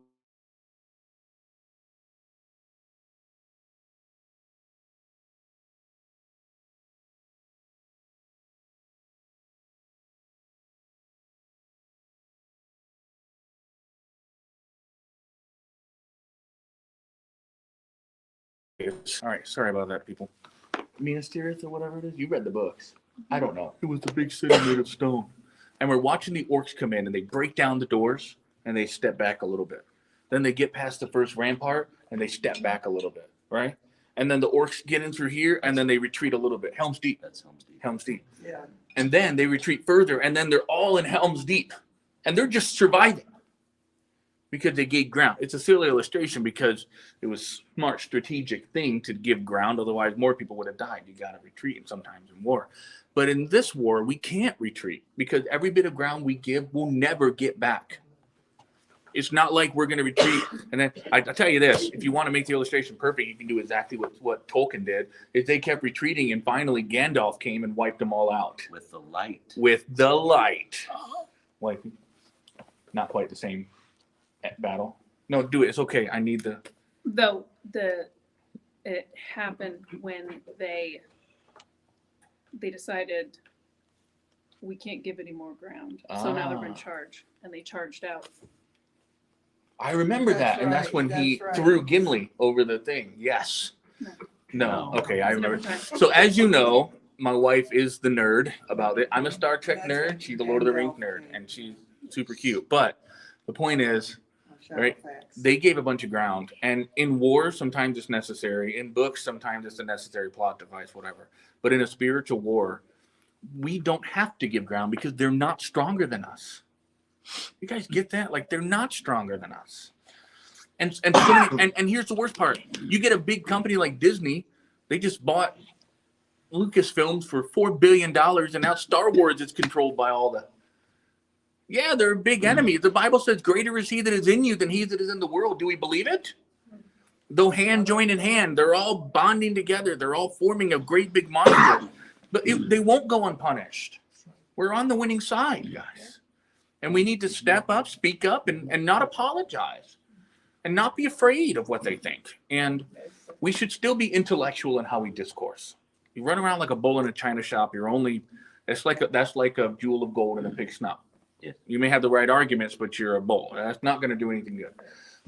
All right, sorry about that, people. Minas Tirith or whatever it is. You read the books. I don't know. It was the big city made of stone. And we're watching the orcs come in and they break down the doors and they step back a little bit. Then they get past the first rampart and they step back a little bit, right? And then the orcs get in through here and then they retreat a little bit. Helm's Deep. That's Helm's Deep. Helm's Deep. Yeah. And then they retreat further and then they're all in Helm's Deep. And they're just surviving because they gave ground. It's a silly illustration because it was a smart strategic thing to give ground. Otherwise, more people would have died. You got to retreat and sometimes in war. But in this war, we can't retreat because every bit of ground we give will never get back. It's not like we're going to retreat. And then I tell you this, if you want to make the illustration perfect, you can do exactly what Tolkien did, is they kept retreating and finally Gandalf came and wiped them all out. With the light. With the light. Like, not quite the same battle. No, do it. It's okay. I need the... Though it happened when they decided we can't give any more ground. So now they're in charge and they charged out. I remember That's that. And that's right, when he that's right. threw Gimli over the thing. Yes. No. No. Okay, I It's a remember. different time. So as you know, my wife is the nerd about it. I'm a Star Trek That's nerd. right. She's the Lord of the Rings nerd, and she's super cute. But the point is, right, they gave a bunch of ground. And in war, sometimes it's necessary. In books, sometimes it's a necessary plot device, whatever. But in a spiritual war, we don't have to give ground because they're not stronger than us. You guys get that? Like, they're not stronger than us. And here's the worst part. You get a big company like Disney, they just bought Lucasfilms for $4 billion, and now Star Wars is controlled by all the... Yeah, they're big enemies. The Bible says, greater is he that is in you than he that is in the world. Do we believe it? Though hand joined in hand, they're all bonding together. They're all forming a great big monster. But they won't go unpunished. We're on the winning side, guys. And we need to step up, speak up, and not apologize. And not be afraid of what they think. And we should still be intellectual in how we discourse. You run around like a bull in a china shop. That's like a jewel of gold in a pig's snout. Yeah. You may have the right arguments, but you're a bull. That's not going to do anything good.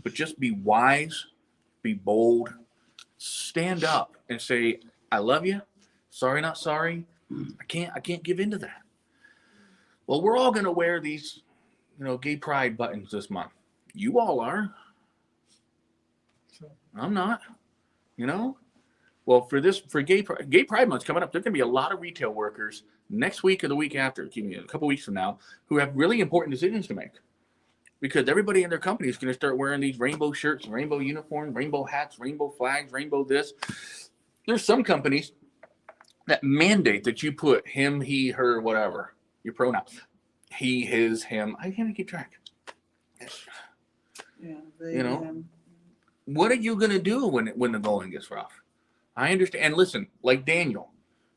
But just be wise, be bold, stand up and say, I love you. Sorry, not sorry. I can't give into that. Well, we're all going to wear these, gay pride buttons this month. You all are. I'm not, Well, for gay pride month's coming up, there's going to be a lot of retail workers next week or the week after, a couple weeks from now, who have really important decisions to make. Because everybody in their company is going to start wearing these rainbow shirts, rainbow uniforms, rainbow hats, rainbow flags, rainbow this. There's some companies that mandate that you put him, he, her, whatever, your pronoun. He, his, him. I can't keep track. Yeah, What are you going to do when the going gets rough? I understand. And listen, like Daniel,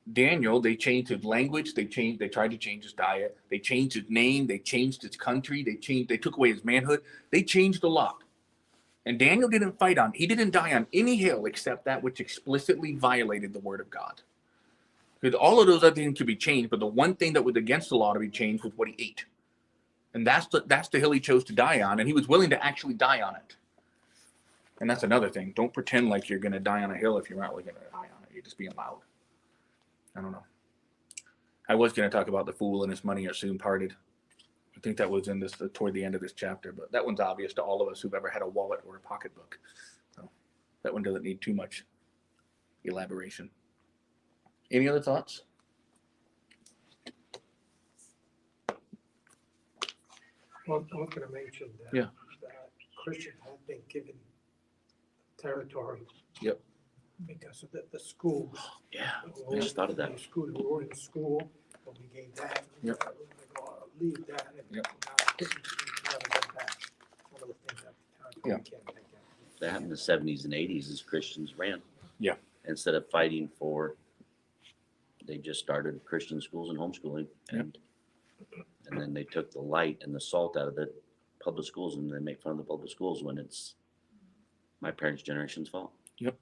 they changed his language. They tried to change his diet. They changed his name. They changed his country. They took away his manhood. They changed a lot. And Daniel didn't he didn't die on any hill except that which explicitly violated the word of God. Because all of those other things could be changed, but the one thing that was against the law to be changed was what he ate. And that's the hill he chose to die on, and he was willing to actually die on it. And that's another thing. Don't pretend like you're going to die on a hill if you're not really going to die on it. You're just being loud. I don't know. I was going to talk about the fool and his money are soon parted. I think that was in this toward the end of this chapter, but that one's obvious to all of us who've ever had a wallet or a pocketbook. So that one doesn't need too much elaboration. Any other thoughts? Well, I was going to mention that, Yeah. that Christians have been given territory. Yep. Because of the school. Yeah. I just thought of that. The school, we were in school, but we gave that. Yep. We're going to leave that. And Yep. now Christians never get back. One of the things that the Yeah. territory can't take out. That happened in the 70s and 80s as Christians ran. Yeah. Instead of fighting they just started Christian schools and homeschooling. And then they took the light and the salt out of the public schools and they make fun of the public schools when it's my parents' generation's fault. Yep.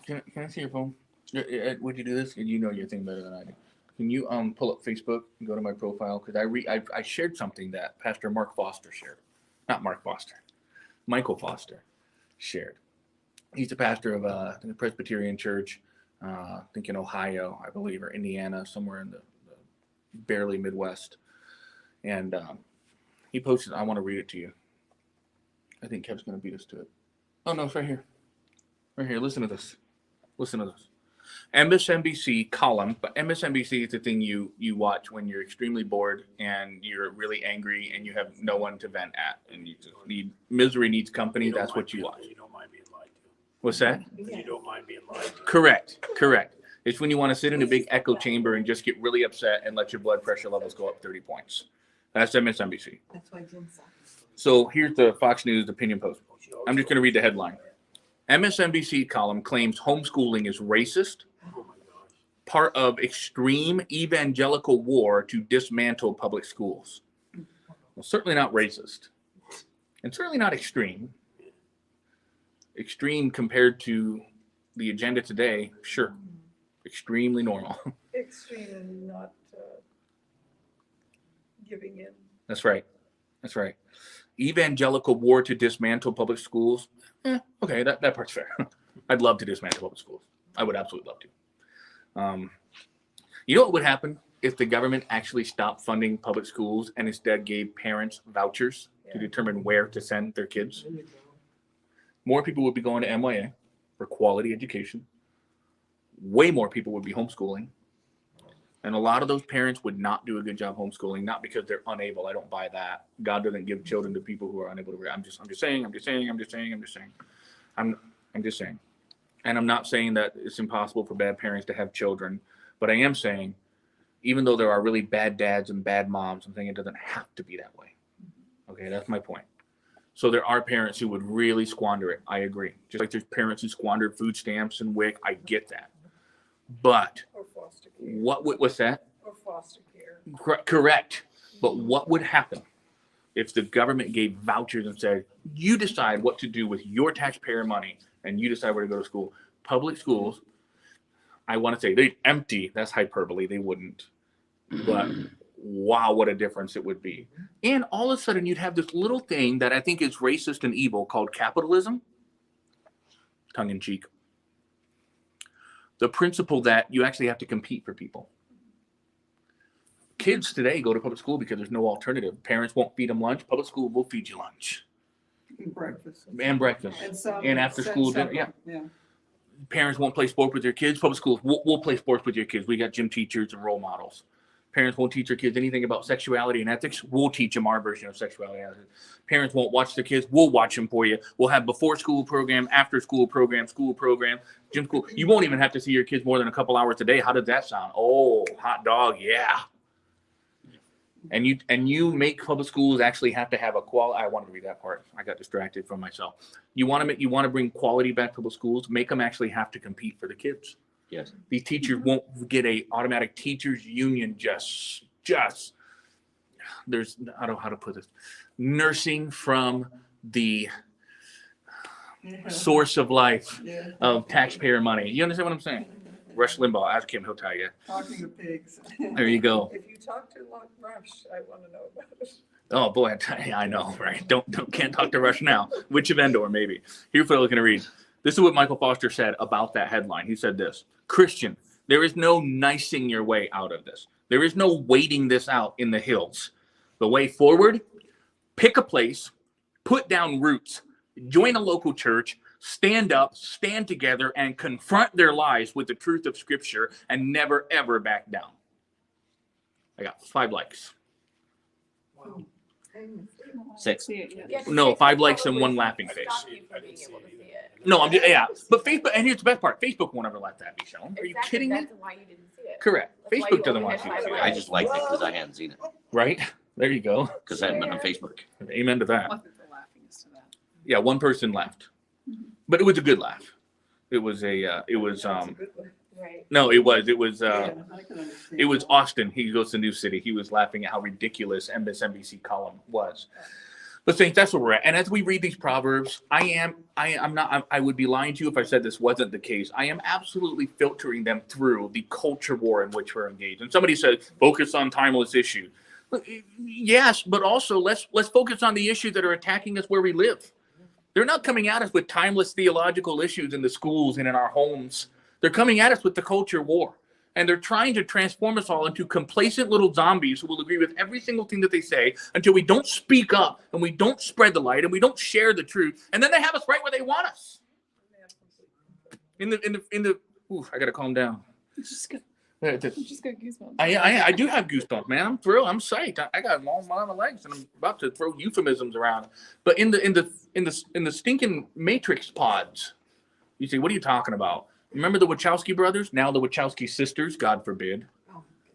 Can I see your phone? Would you do this? You know your thing better than I do. Can you pull up Facebook and go to my profile? Because I shared something that Pastor Mark Foster shared. Not Mark Foster. Michael Foster shared. He's the pastor of a Presbyterian church, I think in Ohio, I believe, or Indiana, somewhere in the barely Midwest. And he posted, I want to read it to you. I think Kev's going to beat us to it. Oh, no, it's right here. Right here. Listen to this. MSNBC column, but MSNBC is the thing you watch when you're extremely bored and you're really angry and you have no one to vent at and you just misery needs company. That's what you watch. You don't mind being lied to. What's that? You don't mind being lied to. Correct. It's when you want to sit in a big echo chamber and just get really upset and let your blood pressure levels go up 30 points. That's MSNBC. That's why Jim said. So here's the Fox News opinion post. I'm just going to read the headline. MSNBC column claims homeschooling is racist, part of extreme evangelical war to dismantle public schools. Well, certainly not racist, and certainly not extreme. Extreme compared to the agenda today, sure. Extremely normal. Extreme and not giving in. That's right. Evangelical war to dismantle public schools. Okay, that part's fair. I'd love to dismantle public schools. I would absolutely love to. You know what would happen if the government actually stopped funding public schools and instead gave parents vouchers to determine where to send their kids? There you go. More people would be going to MYA for quality education. Way more people would be homeschooling. And a lot of those parents would not do a good job homeschooling, not because they're unable. I don't buy that. God doesn't give children to people who are unable to read. I'm just saying. I'm just saying. And I'm not saying that it's impossible for bad parents to have children, but I am saying, even though there are really bad dads and bad moms, I'm saying it doesn't have to be that way. Okay, that's my point. So there are parents who would really squander it. I agree. Just like there's parents who squandered food stamps and WIC. I get that. But Or foster care. what's that? Or foster care. Correct. But what would happen if the government gave vouchers and said, you decide what to do with your taxpayer money and you decide where to go to school? Public schools, I want to say they'd empty. That's hyperbole. They wouldn't. But wow, what a difference it would be. And all of a sudden you'd have this little thing that I think is racist and evil called capitalism. Tongue in cheek. The principle that you actually have to compete for people. Kids today go to public school because there's no alternative. Parents won't feed them lunch. Public school will feed you lunch. Breakfast. And breakfast. And some. And after school dinner, yeah. Yeah. Parents won't play sport with their kids. Public schools will play sports with your kids. We got gym teachers and role models. Parents won't teach their kids anything about sexuality and ethics. We'll teach them our version of sexuality and ethics. Parents won't watch their kids. We'll watch them for you. We'll have before school program, after school program, gym school. You won't even have to see your kids more than a couple hours a day. How does that sound? Oh, hot dog, yeah. And you make public schools actually have to have a quality. I wanted to read that part. I got distracted from myself. You want to bring quality back to public schools. Make them actually have to compete for the kids. Yes. These teachers won't get a automatic teachers union. Just there's, I don't know how to put this, nursing from the source of life of taxpayer money. You understand what I'm saying? Rush Limbaugh, ask him, he'll tell you. Talking to pigs. There you go. If you talk to Rush, I want to know about it. Oh boy, I know, right? Can't talk to Rush now. Which of Endor, maybe? Here's what I was going to read. This is what Michael Foster said about that headline. He said this: Christian, there is no nicing your way out of this. There is no waiting this out in the hills. The way forward, pick a place, put down roots, join a local church, stand up, stand together, and confront their lies with the truth of Scripture and never, ever back down. I got 5 likes. Wow. 6. No, 5 likes and 1 laughing face. No, I'm just, yeah. But Facebook, and here's the best part: Facebook won't ever let that be shown. Are you kidding me? That's why you didn't see it. Correct. That's why Facebook you doesn't only want had you to see 5 it. I just liked it because I hadn't seen it. Right? There you go. Because I haven't been on Facebook. Amen to that. Wasn't the laughingest to that. Yeah, 1 person laughed, but it was a good laugh. It was Right. no, it was I can understand it was that. Austin. He goes to New City. He was laughing at how ridiculous MSNBC column was. But Saints, that's where we're at. And as we read these Proverbs, I would be lying to you if I said this wasn't the case. I am absolutely filtering them through the culture war in which we're engaged. And somebody said, focus on timeless issues. Yes, but also let's focus on the issues that are attacking us where we live. They're not coming at us with timeless theological issues in the schools and in our homes. They're coming at us with the culture war. And they're trying to transform us all into complacent little zombies who will agree with every single thing that they say until we don't speak up and we don't spread the light and we don't share the truth. And then they have us right where they want us. Ooh, I gotta calm down. Just got I goosebumps. I do have goosebumps, man. I'm thrilled. I'm psyched. I got long mama legs, and I'm about to throw euphemisms around. But in the stinking Matrix pods, you say, what are you talking about? Remember the Wachowski brothers? Now the Wachowski sisters, God forbid.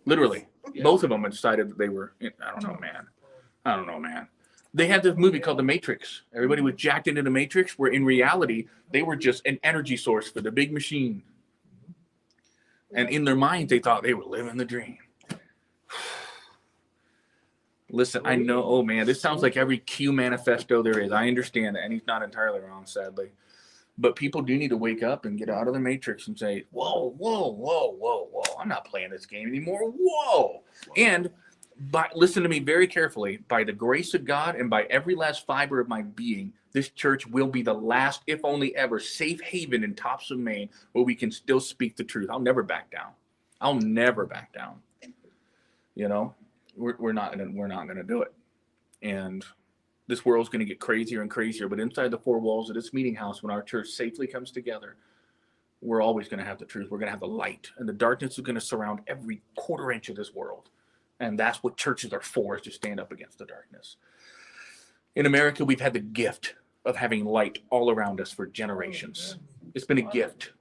Literally. Yeah. Both of them had decided that they were, I don't know, man. They had this movie called The Matrix. Everybody was jacked into the Matrix, where in reality, they were just an energy source for the big machine. And in their minds, they thought they were living the dream. Listen, I know, oh man, this sounds like every Q manifesto there is. I understand that, and he's not entirely wrong, sadly. But people do need to wake up and get out of the Matrix and say, whoa, I'm not playing this game anymore. Whoa. And listen to me very carefully. By the grace of God and by every last fiber of my being, this church will be the last, if only ever, safe haven in Tops of Maine where we can still speak the truth. I'll never back down. I'll never back down. You know, we're not gonna do it. And this world's gonna get crazier and crazier. But inside the four walls of this meeting house, when our church safely comes together, we're always gonna have the truth. We're gonna have the light, and the darkness is gonna surround every quarter inch of this world. And that's what churches are for, is to stand up against the darkness. In America, we've had the gift of having light all around us for generations. It's been a gift.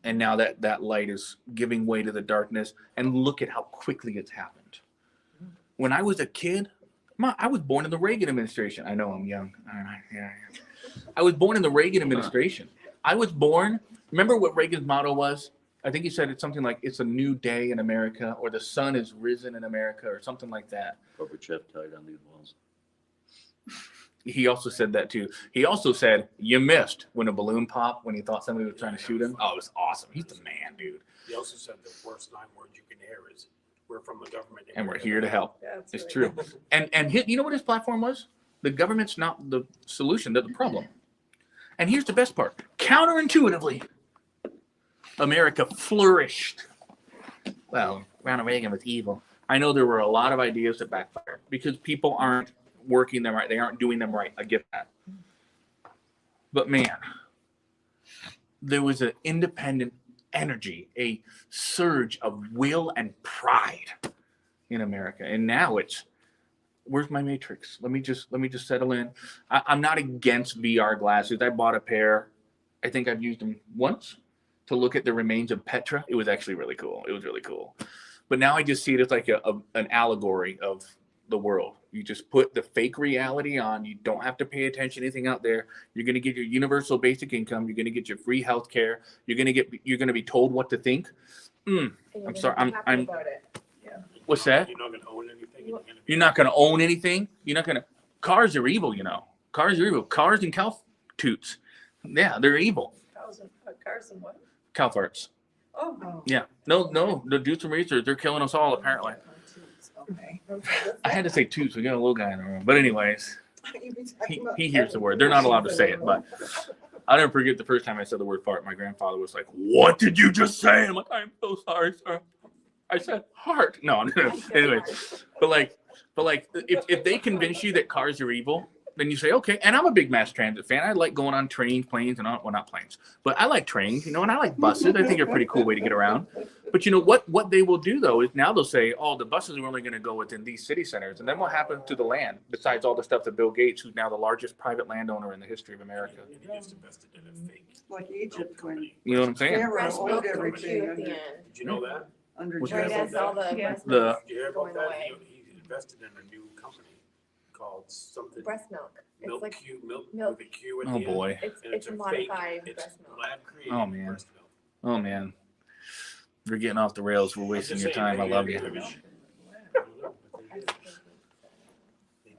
And now that light is giving way to the darkness. And look at how quickly it's happened. When I was a kid, I was born in the Reagan administration. I know I'm young. Yeah. I was born in the Reagan administration. I was born, remember what Reagan's motto was? I think he said it's something like, it's a new day in America, or the sun is risen in America, or something like that. Gorbachev tied on these walls. He also said that too. He also said, you missed when a balloon popped, when he thought somebody was trying to shoot him. Oh, it was awesome. He's the man, dude. He also said the worst 9 words you can hear is, we're from the government. And we're here to help. That's It's right. true. And you know what his platform was? The government's not the solution to the problem. And here's the best part. Counterintuitively, America flourished. Well, Ronald Reagan was evil. I know there were a lot of ideas that backfired because people aren't working them right. They aren't doing them right. I get that. But man, there was an independent energy, a surge of will and pride in America. And now it's, where's my matrix? Let me just settle in. I'm not against VR glasses. I bought a pair. I think I've used them once to look at the remains of Petra. It was actually really cool. It was really cool. But now I just see it as like an allegory of the world. You just put the fake reality on. You don't have to pay attention to anything out there. You're going to get your universal basic income. You're going to get your free health care. You're going to be told what to think. And you're I'm gonna sorry. be happy I'm about it. what's that? You're not gonna own anything. You're not going to own anything. You're not going to. Cars are evil, you know. Cars are evil. Cars and cow toots. Yeah, they're evil. Cars and what? Cow farts. Oh, Yeah. No. The dudes and racers, they're killing us all, apparently. okay. I had to say toots. We got a little guy in the room. But anyways, he hears the word. They're not allowed to say it. But I'll never forget the first time I said the word fart. My grandfather was like, "What did you just say?" I'm like, "I'm so sorry, sir. I said heart." No. Anyway, but like, if they convince you that cars are evil, then you say, okay. And I'm a big mass transit fan. I like going on trains, planes, and well, not planes, but I like trains, and I like buses. I think they're a pretty cool way to get around. But you know what they will do though is now they'll say, oh, the buses are only going to go within these city centers, and then what happens to the land? Besides all the stuff that Bill Gates, who's now the largest private landowner in the history of America, And he just invested in a fake Like Egypt when you know what I'm saying? Pharaoh Breast milk owned is everything cute at the under, end. Did you know that? under What's Right Joseph. as all the Yeah. breast The- milk Did you hear going about that? away. He invested in a new company called something. Breast milk. It's Milk like Q, milk milk. with a Q at Oh the end. boy. And it's a fake- modified it's breast milk. lab created Oh, man. breast milk. Oh man, we're getting off the rails. We're I'm wasting just your saying, time. I maybe love maybe you. we should